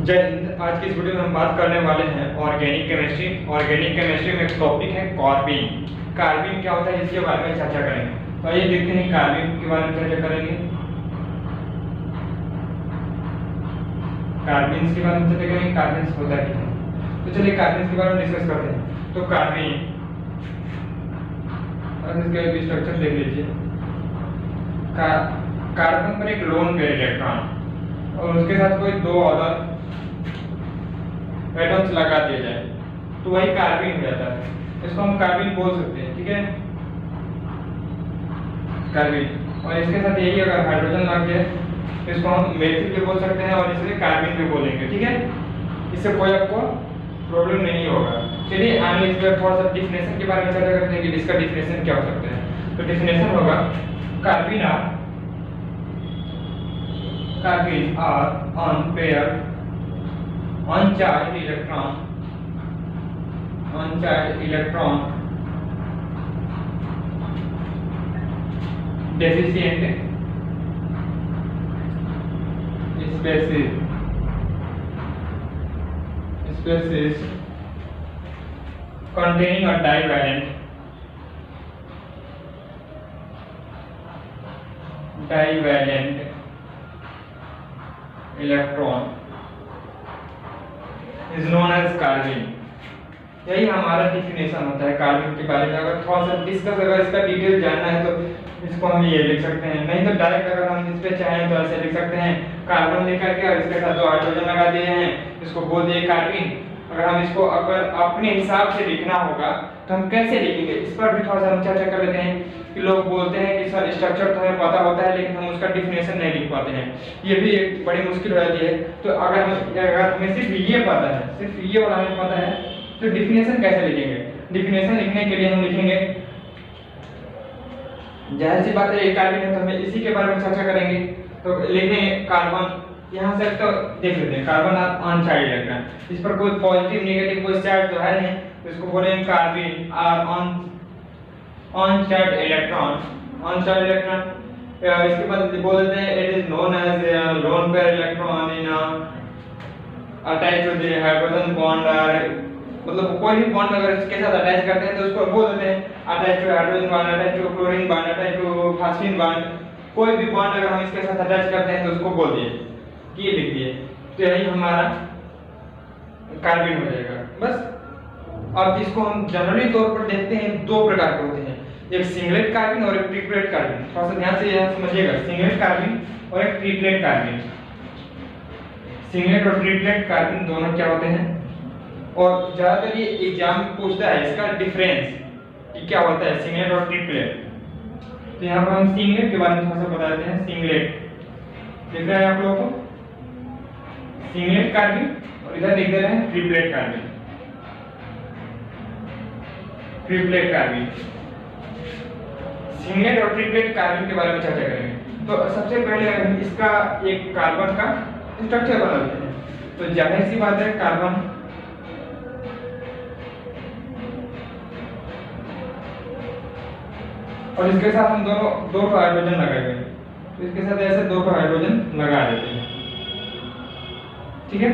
जय हिंद। आज की इस वीडियो में हम बात करने वाले हैं ऑर्गेनिक केमिस्ट्री। ऑर्गेनिक केमिस्ट्री में एक टॉपिक है कार्बीन। कार्बीन क्या होता है इसके बारे में चर्चा करेंगे। तो आइए देखते हैं कार्बीन के बारे में चर्चा करेंगे। कार्बीन के बारे में चर्चा करेंगे, कार्बीन होता है। तो चलिए कार्बीन के बारे में डिस्कस करते हैं। तो कार्बीन इसका स्ट्रक्चर देख लीजिए। कार्बन पर एक लोन पेयर इलेक्ट्रॉन और उसके साथ कोई दो अदर एटम्स लगा दिया जाए तो वही कार्बीन हो जाता है। इसको हम कार्बीन बोल सकते हैं, ठीक है, कार्बीन। और इसके साथ यही अगर हाइड्रोजन लग जाए तो इसको हम मेथिल भी बोल सकते हैं और इसलिए कार्बीन भी बोलेंगे, ठीक है। इससे कोई आपको प्रॉब्लम नहीं होगा। चलिए आगे इस पर थोड़ा सा डिफिनेशन के बारे में चर्चा करते हैं कि इसका डिफिनेशन क्या हो सकता है। तो डिफिनेशन होगा carbene are unpaired uncharged electron deficient species containing a divalent electron is known as carbon. यही हमारा डिफिनेशन होता है कार्बन के बारे में। अगर थोड़ा सा डिस्कस अगर इसका डिटेल जानना है तो इसको हम ये लिख सकते हैं, नहीं तो डायरेक्ट अगर हम इस पे चाहें तो ऐसे लिख सकते हैं कार्बन लेकर के और इसके साथ दो हाइड्रोजन लगा दिए हैं, इसको बोल दिए कार्बन। अगर हम इसको अगर अपने हिसाब से लिखना होगा तो हम कैसे लिखेंगे, इस पर भी थोड़ा सा हम चर्चा कर लेते हैं। कि लोग बोलते हैं कि सर स्ट्रक्चर तो हमें पता होता है लेकिन हम उसका डिफिनेशन नहीं लिख पाते हैं, ये भी एक बड़ी मुश्किल हो जाती है। तो अगर हमें सिर्फ ये पता है, सिर्फ ये वाला हमें पता है, तो डिफिनेशन कैसे लिखेंगे। डिफिनेशन लिखने के लिए हम लिखेंगे, जाहिर सी बात है कार्बन है तो हमें इसी के बारे में चर्चा करेंगे। तो लिखेंगे कार्बन, यहाँ से तो देख लेते हैं कार्बन अनचार्ज इलेक्ट्रॉन, इस पर कोई पॉजिटिव नेगेटिव कोई चार्ज तो है नहीं, तो इसको बोलेंगे कार्बन आर अनचार्ज इलेक्ट्रॉन। इसके बाद बोल देते हैं it is known as lone pair electron in attach to the hydrogen bond. मतलब कोई भी बॉन्ड अगर इसके साथ अटैच करते हैं तो उसको बोल देते हैं attach to hydrogen bond, attach to chlorine bond, attach to phosphine bond. कोई भी बॉन्ड अगर हम इसके साथ अटैच करते हैं तो उसको बोल दिए कि ये लिख दिए, तो यही हमारा कार्बन हो जाएगा बस। अब इसको हम जनरली तौर पर देखते हैं दो प्रकार के होते हैं, एक सिंगलेट कार्बन और एक ट्रिपलेट कार्बन। थोड़ा सा ध्यान से यह समझिएगा, सिंगलेट कार्बन और एक ट्रिपलेट कार्बन। सिंगलेट और ट्रिपलेट कार्बन दोनों क्या होते हैं, और ज्यादातर ये एग्जाम में पूछता है इसका डिफरेंस कि क्या होता है सिंगलेट और ट्रिपलेट। तो यहाँ पर हम सिंगलेट के बारे में थोड़ा सा बता देते हैं। सिंगलेट दिख रहा है आप लोगों को, सिंगलेट कार्बन, और इधर लिख दे रहे हैं triplet carbon. Triplet carbon, singlet और ट्रिपलेट कार्बन के बारे में चर्चा करेंगे। तो सबसे पहले हम इसका एक कार्बन का स्ट्रक्चर बना लेते हैं। तो जाहिर सी बात है कार्बन और इसके साथ हम दो हाइड्रोजन लगाएंगे, तो इसके साथ ऐसे दो हाइड्रोजन लगा देते हैं, ठीक है।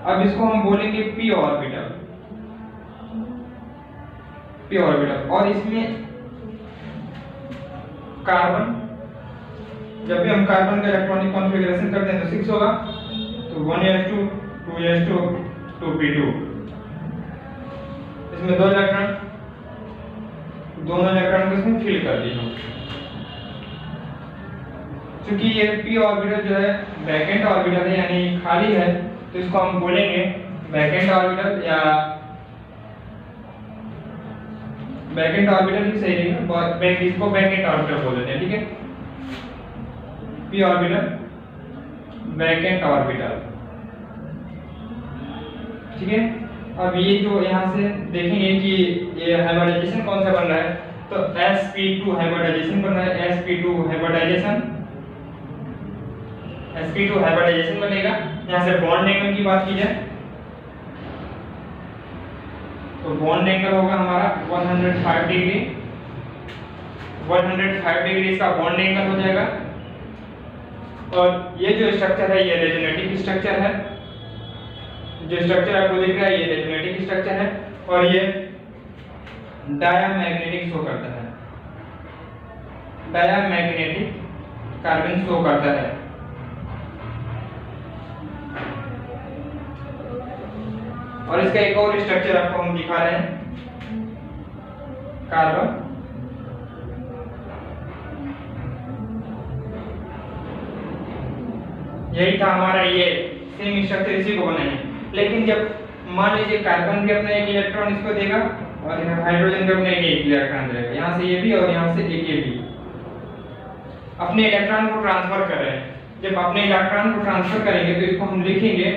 अब इसको हम बोलेंगे पी ऑर्बिटल, और इसमें कार्बन, जब भी हम कार्बन का इलेक्ट्रॉनिक कॉन्फ़िगरेशन करते हैं तो 6 होगा, तो 1s2 2s2 2p2। इसमें दो इलेक्ट्रॉन, दोनों इलेक्ट्रॉन को इसमें फिल कर दिए हम। क्योंकि ये p ऑर्बिटल जो है वैकेंट ऑर्बिटल है यानी खाली है, तो इसको हम बोलेंगे वैकेंट ऑर्बिटल, या वैकेंट ऑर्बिटल ही सही रहेगा, इसको वैकेंट ऑर्बिटल बोल देते हैं, ठीक है। p ऑर्बिटल, वैकेंट ऑर्बिटल, ठीक है। अब ये जो यहाँ से देखेंगे कि ये हाइब्रिडाइजेशन कौन सा बन रहा है, तो sp2 हाइब्रिडाइजेशन बन रहा है, sp2 हाइब्रिडाइजेशन बनेगा। यहाँ से बॉन्ड एंगल की बात की जाए तो बॉन्ड एंगल होगा हमारा 105 डिग्री, 105 डिग्री इसका बॉन्ड एंगल हो जाएगा। और ये जो स्ट्रक्चर है ये रेजोनेटिव स्ट्रक्चर है, जो स्ट्रक्चर आपको दिख रहा है ये रेजोनेटिक स्ट्रक्चर है और ये डायामैग्नेटिक शो करता है। डायामैग्नेटिक कार्बन शो करता है। और इसका एक और स्ट्रक्चर आपको हम दिखा रहे हैं, कार्बन। यही था हमारा, ये सेम स्ट्रक्चर इसी को बनाए। लेकिन जब मान लीजिए कार्बन भी अपना एक इलेक्ट्रॉन इसको देगा और हाइड्रोजन भी अपना एक इलेक्ट्रॉन देगा, यहाँ से ये भी और यहाँ से एक ये भी अपने इलेक्ट्रॉन को ट्रांसफर कर रहे हैं। जब अपने इलेक्ट्रॉन को ट्रांसफर करेंगे तो इसको हम लिखेंगे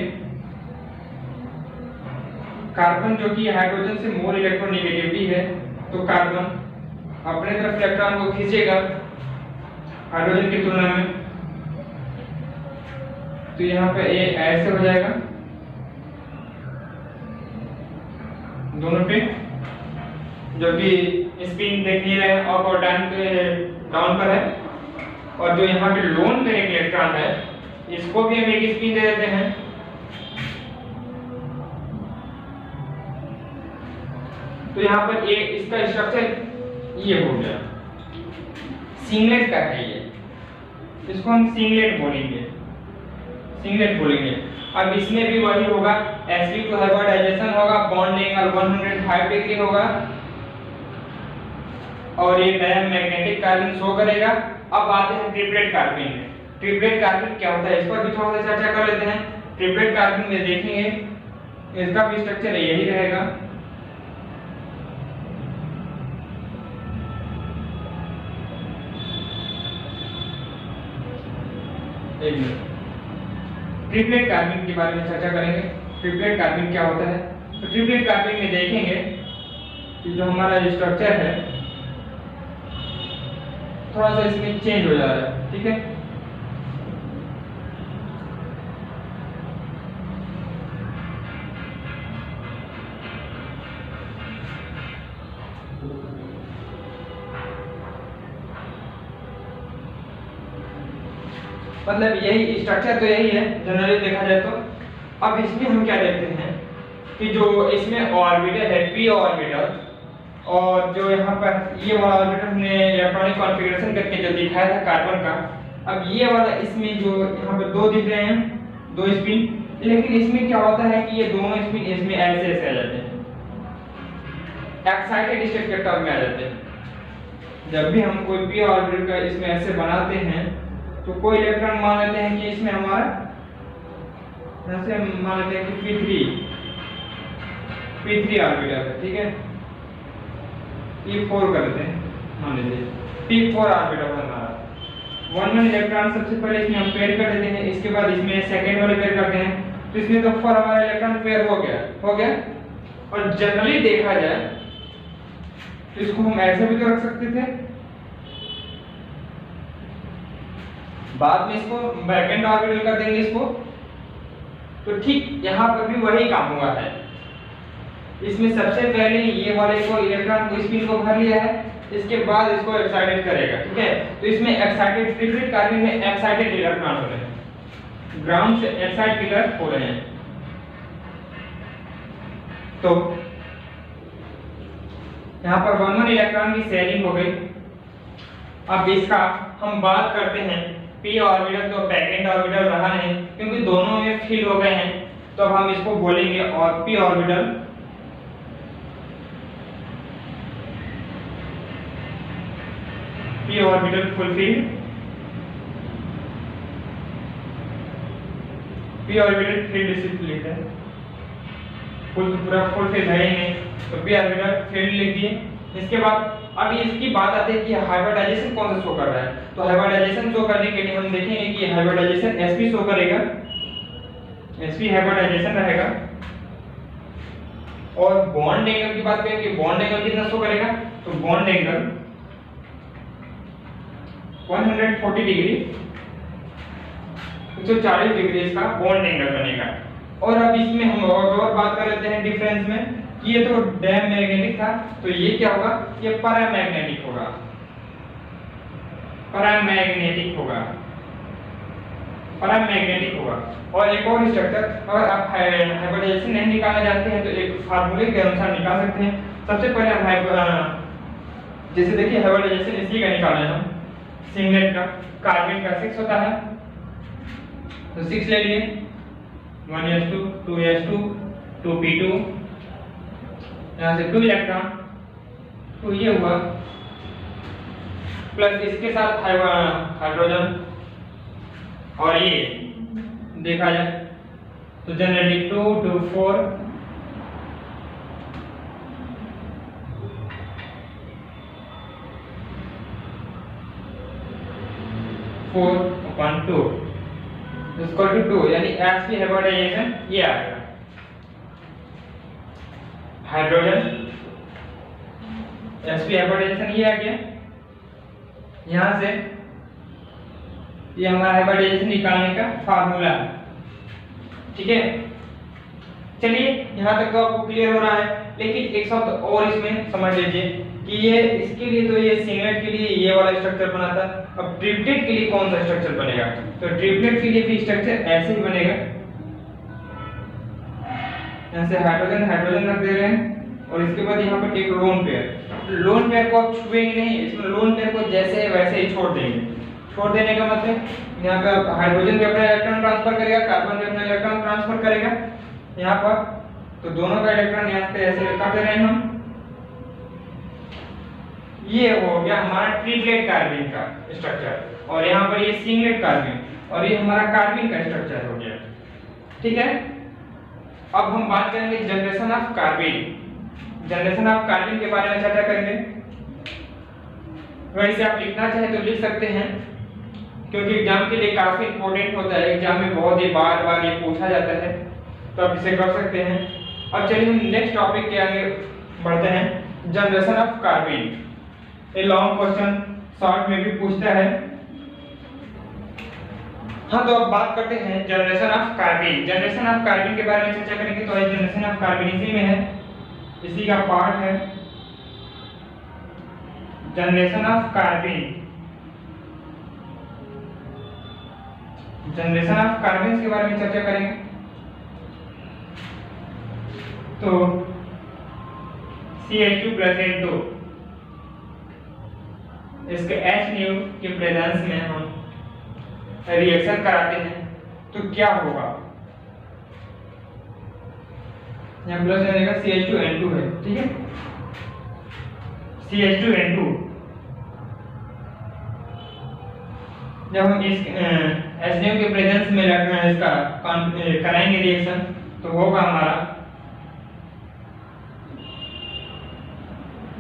कार्बन, जो कि हाइड्रोजन से मोर इलेक्ट्रोनेगेटिविटी है, तो कार्बन अपने तरफ इलेक्ट्रॉन को खींचेगा हाइड्रोजन की तुलना में, तो यहाँ पे ए ऐसे हो जाएगा दोनों पे, जो कि स्पिन देख नहीं रहे हैं और डाउन पर है। और जो यहाँ पे लोन पे एक इलेक्ट्रॉन है, इसको भी हम एक स्पिन दे देते हैं। तो यहाँ पर ये इसका स्ट्रक्चर ये हो गया, सिंगलेट का है ये, इसको हम सिंगलेट बोलेंगे, सिंगलेट बोलेंगे। अब इसमें भी वही होगा, sp2 हाइब्रिडाइजेशन होगा, बॉन्ड एंगल 105 डिग्री होगा और ये डायमैग्नेटिक कार्बन शो करेगा। अब आते हैं ट्रिपलेट कार्बन में। ट्रिपलेट कार्बन क्या होता है, इस पर भी थोड़ा सा चर्चा कर लेते हैं। ट्रिपलेट कार्बन में देखेंगे इसका भी स्ट्रक्चर यही रहेगा। एक मिनट, ट्रिपलेट कार्बन के बारे में चर्चा करेंगे। ट्रिपलेट कार्बन क्या होता है, तो ट्रिपलेट कार्बन में देखेंगे कि जो हमारा स्ट्रक्चर है थोड़ा सा इसमें चेंज हो जा रहा है, ठीक है। मतलब यही स्ट्रक्चर तो यही है जनरली देखा जाए तो। अब इसमें हम क्या देखते हैं कि जो इसमें ऑर्बिटल है, पी ऑर्बिटल, और जो यहाँ पर ये वाला ऑर्बिटल हमने इलेक्ट्रॉनिक कॉन्फ़िगरेशन करके जो दिखाया था कार्बन का, अब ये वाला इसमें जो यहाँ पर दो दिख रहे हैं, दो स्पिन, लेकिन इसमें क्या होता है कि ये दोनों स्पिन इसमें ऐसे ऐसे आ जाते हैं, एक्साइटेड स्टेट के टर्म में आ जाते हैं। जब भी हम कोई पी ऑर्बिटल का इसमें ऐसे बनाते हैं तो कोई इलेक्ट्रॉन मान लेते हैं कि इसमें हमारा, ऐसे मान लेते हैं कि P3 ऑर्बिटल है, ठीक है। P4 कर देते हैं, मान लीजिए P4 ऑर्बिटल है हमारा। 1 इलेक्ट्रॉन सबसे पहले इसमें हम पेयर कर देते हैं, इसके बाद इसमें सेकंड वाले पेयर करते हैं, तो इसमें तो 4 हमारा इलेक्ट्रॉन पेयर हो गया। और जनरली देखा जाए तो इसको हम ऐसे भी तो रख सकते थे, बाद में इसको बैकेंड ऑर्बिटल कर देंगे इसको, तो ठीक यहाँ पर भी वही काम हुआ है। इसमें सबसे पहले ये वाले को इलेक्ट्रॉन को स्पिन को भर लिया है, इसके बाद इसको एक्साइटेड करेगा, ठीक है। तो इसमें एक्साइटेड ट्रिपलेट कार्बन में एक्साइटेड इलेक्ट्रॉन हो रहे हैं, ग्राउंड से एक्साइटेड हो रहे हैं। तो यहाँ पर 1 इलेक्ट्रॉन की शेयरिंग हो गई। अब इसका हम बात करते हैं, पी ऑर्बिटल तो बैकेंड ऑर्बिटल रहा नहीं क्योंकि दोनों में फिल हो गए हैं, तो अब हम इसको बोलेंगे और P orbital fulfilled, P orbital field लिखते हैं, पूरा फुलफिल है ही नहीं, तो पी ऑर्बिटल फील्ड लिख दिए। इसके बाद अब इसकी बात आती है कि हाइब्रिडाइजेशन कौन सा शो कर रहा है, तो हाइब्रिडाइजेशन शो करने के लिए हम देखेंगे कि हाइब्रिडाइजेशन sp शो करेगा, sp हाइब्रिडाइजेशन रहेगा। और बॉन्ड एंगल की बात करें कि बॉन्ड एंगल कितना शो करेगा, तो बॉन्ड एंगल 140 डिग्री, 140 डिग्री इसका बॉन्ड एंगल बनेगा। और अब इसमें हम और बात कर लेते हैं डिफरेंस में, ये तो डायमैग्नेटिक था, तो ये क्या होगा, ये पैरामैग्नेटिक होगा। पैरामैग्नेटिक होगा। और एक और स्ट्रक्चर, अगर आप हाइब्रिडाइजेशन नहीं निकालना जानते हैं तो एक फार्मूले के अनुसार निकाल सकते हैं। सबसे पहले हम जैसे देखिए हाइब्रिडाइजेशन इसी का निकालना है हम, सिंगलेट का कार्बन का 6 होता है तो 6 ले लिए, 1s2 2s2 2p2, यहाँ से 2 इलेक्ट्रॉन तो ये हुआ, प्लस इसके साथ हाइड्रोजन, और ये देखा जाए तो जनरेटिव 2 2 4 4/2 इसको टू 2, यानी sp हाइब्रिडाइजेशन ये आ गया। हाइड्रोजन sp हाइब्रिडाइजेशन ये आ गया। यहां से ये हमारा हाइब्रिडाइजेशन निकालने का फार्मूला है, ठीक है। चलिए यहां तक तो आपको क्लियर हो रहा है, लेकिन एक शब्द और इसमें समझ लीजिए कि ये इसके लिए तो ये सिंगलेट के लिए ये वाला स्ट्रक्चर बना था, अब ट्रिपलेट के लिए कौन सा स्ट्रक्चर बनेगा? तो ट्रिपलेट के लिए भी स्ट्रक्चर ऐसे ही बनेगा, यहाँ से हाइड्रोजन हाइड्रोजन रख दे रहे हैं और इसके बाद यहाँ पर एक लोन पेयर को आप छुएंगे नहीं, इसमें लोन पेयर को जैसे है वैसे ही छोड़ देंगे। छोड़ देने का मतलब यहाँ पे हाइड्रोजन भी अपना इलेक्ट्रॉन ट्रांसफर करेगा, कार्बन भी अपना इलेक्ट्रॉन ट्रांसफर करेगा यहाँ पर, तो दोनों का इलेक्ट्रॉन यहाँ पे ऐसे कर दे रहे हैं हम। ये हो गया हमारा ट्रिपलेट कार्बन का स्ट्रक्चर, और यहाँ पर ये सिंगलेट कार्बन, और ये हमारा कार्बन का स्ट्रक्चर हो गया, ठीक है। अब हम बात करेंगे generation of carbon. Generation of carbon के बारे में चर्चा करेंगे। वैसे आप लिखना चाहे तो लिख सकते हैं, क्योंकि एग्जाम के लिए काफी इंपॉर्टेंट होता है, एग्जाम में बहुत ही बार बार ये पूछा जाता है, तो आप इसे कर सकते हैं। अब चलिए हम नेक्स्ट टॉपिक के आगे बढ़ते हैं, जनरेशन ऑफ कार्बन। ये लॉन्ग क्वेश्चन शॉर्ट में भी पूछता है। हाँ, तो अब बात करते हैं generation of carbon. Generation of carbon के बारे में चर्चा करेंगे, तो जनरेशन ऑफ कार्बन इसी में है, इसी का पार्ट है generation of carbon. Generation of carbon के बारे में चर्चा करेंगे, तो CH2+H2 इसके H के प्रेजेंस में हम रिएक्शन कराते हैं तो क्या होगा? यहाँ प्लस रहेगा, CH2N2 है, ठीक है। CH2N2 जब हम इस HNO के प्रेजेंस में इसका कराएंगे रिएक्शन, तो होगा हमारा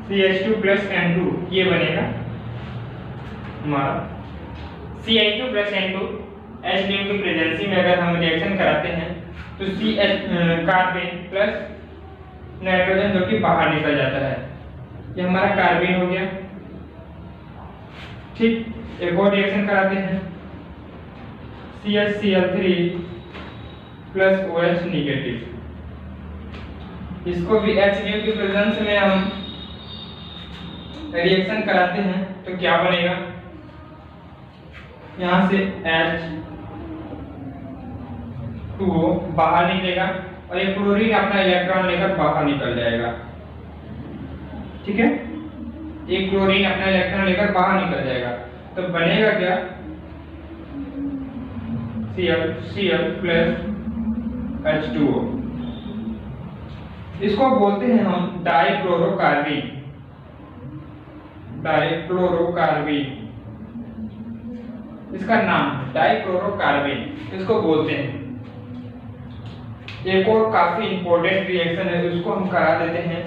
CH2+N2, ये बनेगा हमारा CH2+N2। HNO की प्रेजेंसी में अगर हम रिएक्शन कराते हैं तो कार्बन प्लस नाइट्रोजन जो कि बाहर निकल जाता है, ये हमारा कार्बन हो गया, ठीक। एक और रिएक्शन कराते हैं, CHCl3 प्लस OH नेगेटिव, इसको भी HNO की प्रेजेंस में हम रिएक्शन कराते हैं तो क्या बनेगा? यहाँ से H2O बाहर निकलेगा और ये क्लोरीन अपना इलेक्ट्रॉन लेकर बाहर निकल जाएगा, ठीक है। एक क्लोरीन अपना इलेक्ट्रॉन लेकर बाहर निकल जाएगा, तो बनेगा क्या? Cl plus H2O। इसको बोलते हैं हम डाइक्लोरोकार्बन। डाइक्लोरोकार्बन इसका नाम डाइक्लोरोकार्बन, इसको बोलते हैं। एक और काफी इंपॉर्टेंट रिएक्शन है, उसको हम करा देते हैं,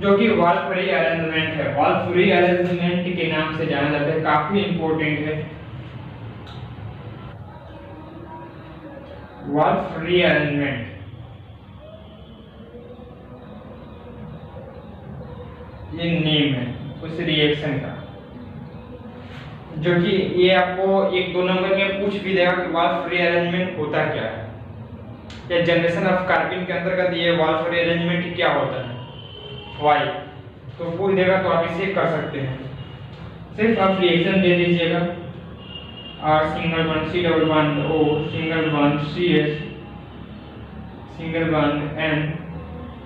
जो कि वाल्व फ्री अरेंजमेंट है। वाल्व फ्री अरेंजमेंट के नाम से जाना जाता है, काफी इंपॉर्टेंट है वाल्व फ्री अरेंजमेंट। ये नेम है उस रिएक्शन का, जो कि ये आपको 1-2 नंबर में पूछ भी देगा कि वाल्व फ्री अरेंजमेंट होता क्या है, या जनरेशन ऑफ कार्बन के अंतर्गत ये वाल्व फ्री अरेंजमेंट क्या होता है, वाई, तो पूछ देगा, तो आप इसे कर सकते हैं। सिर्फ आप रिएक्शन दे दीजिएगा, R single bond C double bond O single bond CH single bond N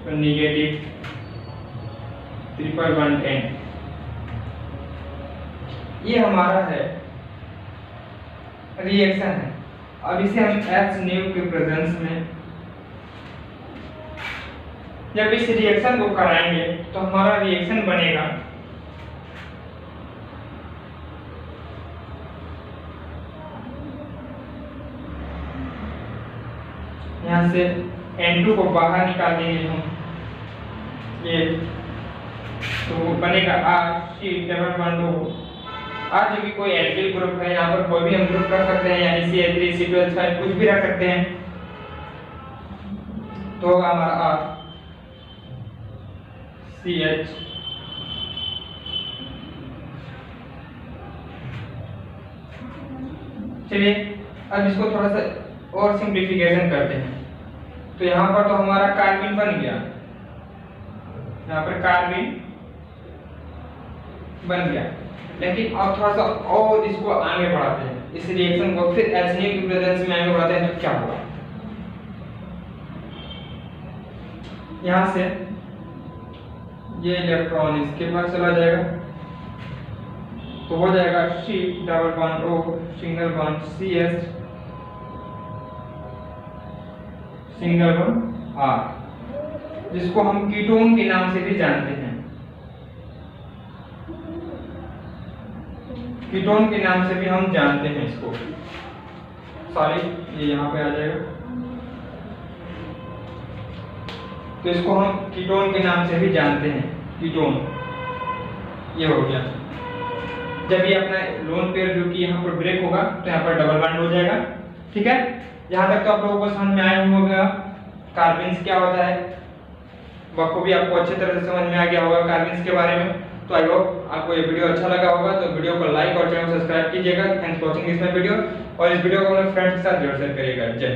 तो नेगेटिव ट्रिपल बॉन्ड N। ये हमारा है रिएक्शन है। अब इसे हम H न्यू के प्रेजेंस में जब इस रिएक्शन को कराएंगे तो हमारा रिएक्शन बनेगा यहाँ से N2 को बाहर निकाल देंगे हम, ये तो बनेगा R C double bond O। आज जो कि कोई एल्किल ग्रुप है, यहाँ पर कोई भी हम ग्रुप रख सकते हैं, यानी CH3 C2H5 कुछ भी रख सकते हैं। तो हमारा R CH चलिए अब इसको थोड़ा सा और सिंप्लीफिकेशन करते हैं। तो यहाँ पर तो हमारा कार्बिन बन गया, यहाँ पर कार्बिन बन गया, लेकिन अब थोड़ा सा और इसको आगे बढ़ाते हैं, इस रिएक्शन को फिर HNO की प्रेजेंस में आगे बढ़ाते हैं। तो क्या होगा, यहाँ से ये इलेक्ट्रॉन इसके पास चला जाएगा तो हो जाएगा C double bond O single bond CH single bond R, जिसको हम कीटोन के नाम से भी जानते हैं। कीटोन के नाम से भी हम जानते हैं इसको, सॉरी ये यहाँ पे आ जाएगा, तो इसको हम कीटोन के नाम से भी जानते हैं, कीटोन। ये हो गया। जब ये अपना लोन पेयर जो कि यहाँ पर ब्रेक होगा तो यहाँ पर डबल बॉन्ड हो जाएगा। ठीक है, यहाँ तक तो आप लोगों को समझ में आया होगा कार्बन्स क्या होता है, बखूबी आपको अच्छी तरह से समझ में आ गया होगा कार्बन्स के बारे में। तो आई होप आपको ये वीडियो अच्छा लगा होगा, तो वीडियो को लाइक और चैनल को सब्सक्राइब कीजिएगा। Thanks for watching this my video, और इस वीडियो को अपने फ्रेंड्स के साथ जरूर शेयर करिएगा। जय